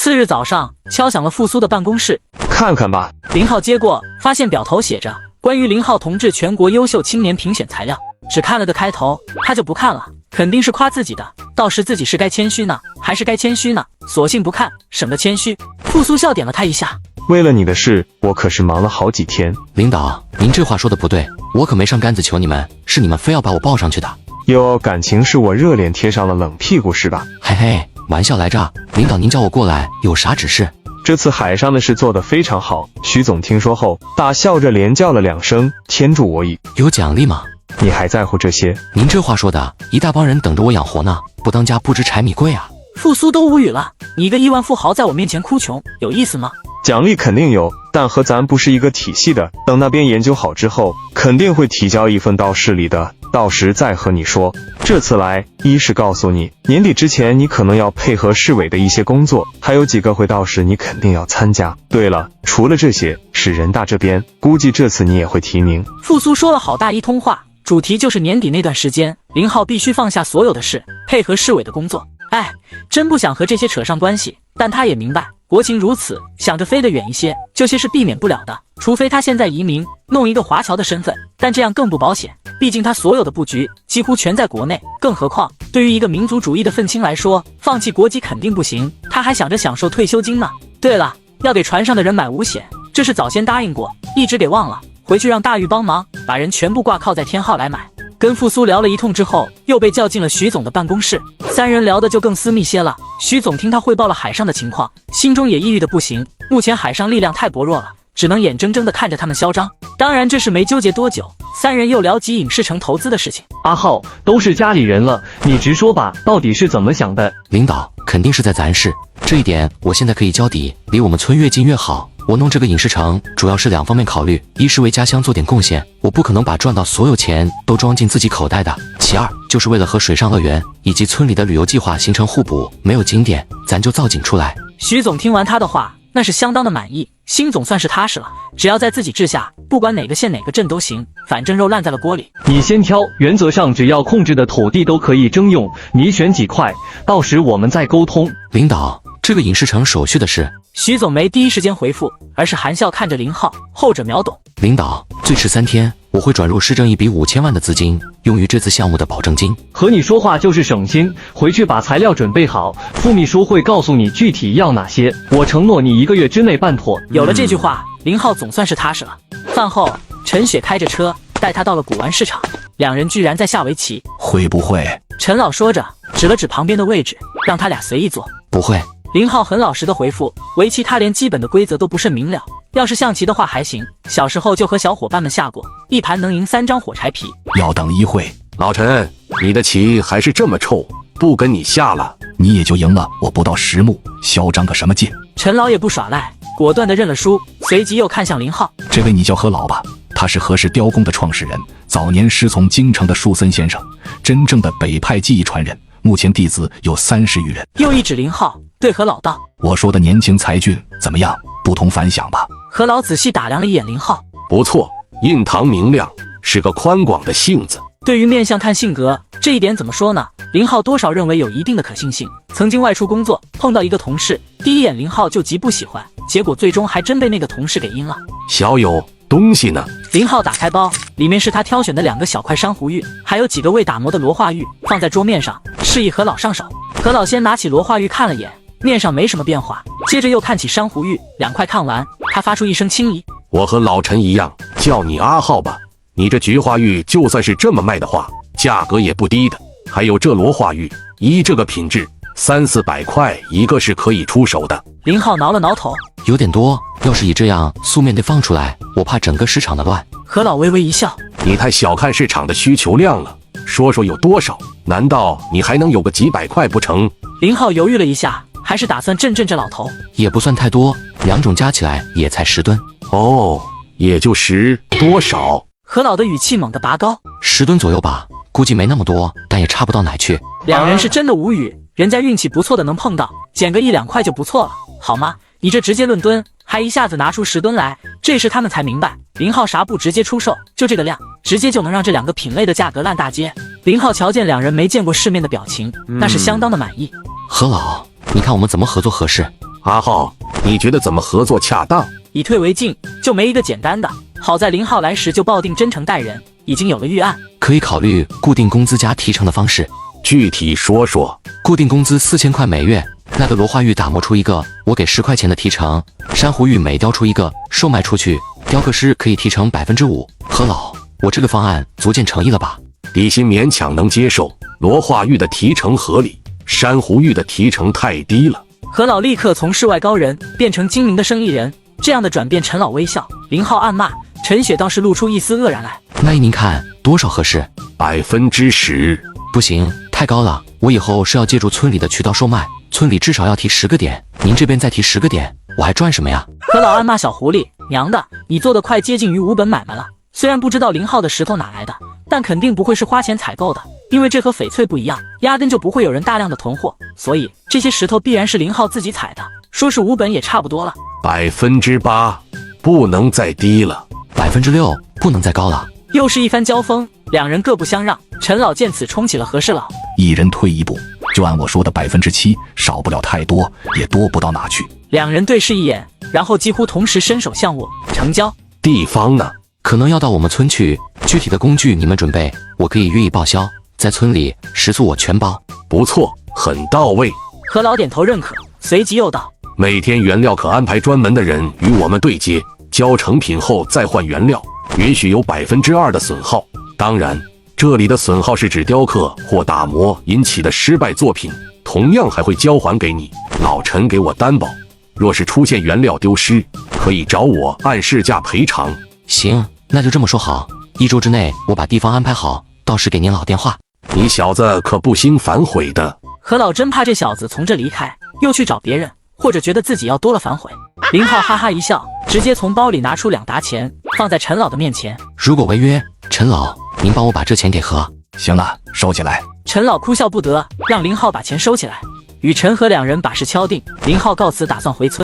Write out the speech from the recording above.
次日早上，敲响了复苏的办公室。看看吧。林浩接过，发现表头写着关于林浩同志全国优秀青年评选材料，只看了个开头，他就不看了，肯定是夸自己的，到时自己是该谦虚呢，还是该谦虚呢？索性不看，省得谦虚。复苏笑点了他一下，为了你的事，我可是忙了好几天。领导，您这话说的不对，我可没上杆子求你们，是你们非要把我抱上去的。哟，感情是我热脸贴上了冷屁股是吧？嘿嘿，玩笑来着。领导您叫我过来有啥指示？这次海上的事做得非常好，徐总听说后大笑着连叫了2声，天助我矣。有奖励吗？你还在乎这些？您这话说的，一大帮人等着我养活呢，不当家不知柴米贵啊。复苏都无语了，你一个亿万富豪在我面前哭穷，有意思吗？奖励肯定有，但和咱不是一个体系的，等那边研究好之后，肯定会提交一份到市里的，到时再和你说。这次来，一是告诉你，年底之前你可能要配合市委的一些工作，还有几个会到时你肯定要参加。对了，除了这些，是人大这边，估计这次你也会提名。复苏说了好大一通话，主题就是年底那段时间，林浩必须放下所有的事，配合市委的工作。哎，真不想和这些扯上关系，但他也明白，国情如此，想着飞得远一些，这些是避免不了的。除非他现在移民，弄一个华侨的身份，但这样更不保险，毕竟他所有的布局几乎全在国内。更何况，对于一个民族主义的愤青来说，放弃国籍肯定不行，他还想着享受退休金呢。对了，要给船上的人买五险，这是早先答应过，一直给忘了，回去让大玉帮忙，把人全部挂靠在天浩来买。跟复苏聊了一通之后，又被叫进了徐总的办公室，三人聊得就更私密些了。徐总听他汇报了海上的情况，心中也抑郁的不行。目前海上力量太薄弱了，只能眼睁睁地看着他们嚣张。当然这事没纠结多久，三人又聊起影视城投资的事情。阿浩，都是家里人了，你直说吧，到底是怎么想的？领导，肯定是在咱市，这一点我现在可以交底，离我们村越近越好。我弄这个影视城主要是2方面考虑，一是为家乡做点贡献，我不可能把赚到所有钱都装进自己口袋的；其二就是为了和水上乐园以及村里的旅游计划形成互补，没有景点咱就造景出来。徐总听完他的话，那是相当的满意，心总算是踏实了。只要在自己治下，不管哪个县哪个镇都行，反正肉烂在了锅里。你先挑，原则上只要控制的土地都可以征用，你选几块，到时我们再沟通。领导，这个影视城手续的事。徐总没第一时间回复，而是含笑看着林浩，后者秒懂。领导，最迟3天，我会转入市政一笔5000万的资金，用于这次项目的保证金。和你说话就是省心，回去把材料准备好，副秘书会告诉你具体要哪些，我承诺你1个月之内办妥。有了这句话，林浩总算是踏实了。饭后，陈雪开着车带他到了古玩市场，两人居然在下围棋。会不会？陈老说着，指了指旁边的位置，让他俩随意坐。不会。林浩很老实的回复，围棋他连基本的规则都不甚明了，要是象棋的话还行，小时候就和小伙伴们下过，一盘能赢3张火柴皮。要等一会。老陈，你的棋还是这么臭，不跟你下了，你也就赢了我不到10目，嚣张个什么劲？陈老也不耍赖，果断的认了输，随即又看向林浩，这位你叫何老吧，他是何氏雕工的创始人，早年师从京城的树森先生，真正的北派技艺传人，目前弟子有30余人。又一指林浩，对何老道：“我说的年轻才俊怎么样？不同凡响吧？”何老仔细打量了一眼林浩，不错，印堂明亮，是个宽广的性子。对于面相看性格这一点怎么说呢？林浩多少认为有一定的可信性。曾经外出工作，碰到一个同事，第一眼林浩就极不喜欢，结果最终还真被那个同事给阴了。小友，东西呢？林浩打开包，里面是他挑选的2个小块珊瑚玉，还有几个未打磨的罗化玉，放在桌面上，示意何老上手。何老先拿起罗化玉看了眼，面上没什么变化，接着又看起珊瑚玉，2块看完，他发出一声轻疑：“我和老陈一样，叫你阿浩吧。你这菊花玉就算是这么卖的话，价格也不低的。还有这罗化玉，依这个品质，300、400块一个是可以出手的。”林浩挠了挠头，有点多，要是以这样素面得放出来，我怕整个市场的乱。何老微微一笑：“你太小看市场的需求量了，说说有多少？难道你还能有个几百块不成？”林浩犹豫了一下，还是打算震震这老头。也不算太多，2种加起来也才10吨。哦，也就10多少？何老的语气猛地拔高，10吨左右吧，估计没那么多，但也差不到哪去。两人是真的无语，人家运气不错的能碰到，捡个1、2块就不错了，好吗？你这直接论吨，还一下子拿出10吨来，这时他们才明白，林浩啥不直接出售，就这个量，直接就能让这2个品类的价格烂大街。林浩瞧见两人没见过世面的表情，那是相当的满意。何老，你看我们怎么合作合适？阿浩，你觉得怎么合作恰当？以退为进，就没一个简单的。好在林浩来时就抱定真诚待人，已经有了预案。可以考虑固定工资加提成的方式。具体说说。固定工资4000块每月，那个罗化玉打磨出一个，我给10块钱的提成；珊瑚玉每雕出一个，售卖出去，雕刻师可以提成5%。何老，我这个方案足见诚意了吧？底薪勉强能接受，罗化玉的提成合理，珊瑚玉的提成太低了。何老立刻从世外高人变成精明的生意人，这样的转变，陈老微笑。林浩暗骂，陈雪倒是露出一丝愕然来。那依您看多少合适10%。不行，太高了。我以后是要借助村里的渠道售卖，村里至少要提10个点，您这边再提10个点，我还赚什么呀？何老暗骂小狐狸，娘的，你做的快接近于无本买卖了。虽然不知道林浩的石头哪来的，但肯定不会是花钱采购的，因为这和翡翠不一样，压根就不会有人大量的囤货，所以这些石头必然是林浩自己采的。说是无本也差不多了。8%，不能再低了。6%，不能再高了。又是一番交锋，两人各不相让。陈老见此冲起了何氏老，一人退一步，就按我说的7%，少不了太多，也多不到哪去。两人对视一眼，然后几乎同时伸手相握，成交。地方呢？可能要到我们村去，具体的工具你们准备，我可以予以报销。在村里，食宿我全包。不错，很到位。何老点头认可，随即又道：每天原料可安排专门的人与我们对接，交成品后再换原料，允许有2%的损耗。当然，这里的损耗是指雕刻或打磨引起的失败作品，同样还会交还给你。老陈给我担保，若是出现原料丢失，可以找我按市价赔偿。行，那就这么说好。1周之内我把地方安排好，到时给您老电话。你小子可不兴反悔的。何老真怕这小子从这离开，又去找别人，或者觉得自己要多了反悔。林浩哈哈一笑，直接从包里拿出2沓钱，放在陈老的面前。如果违约，陈老，您帮我把这钱给何。行了，收起来。陈老哭笑不得，让林浩把钱收起来。与陈和两人把事敲定，林浩告辞，打算回村。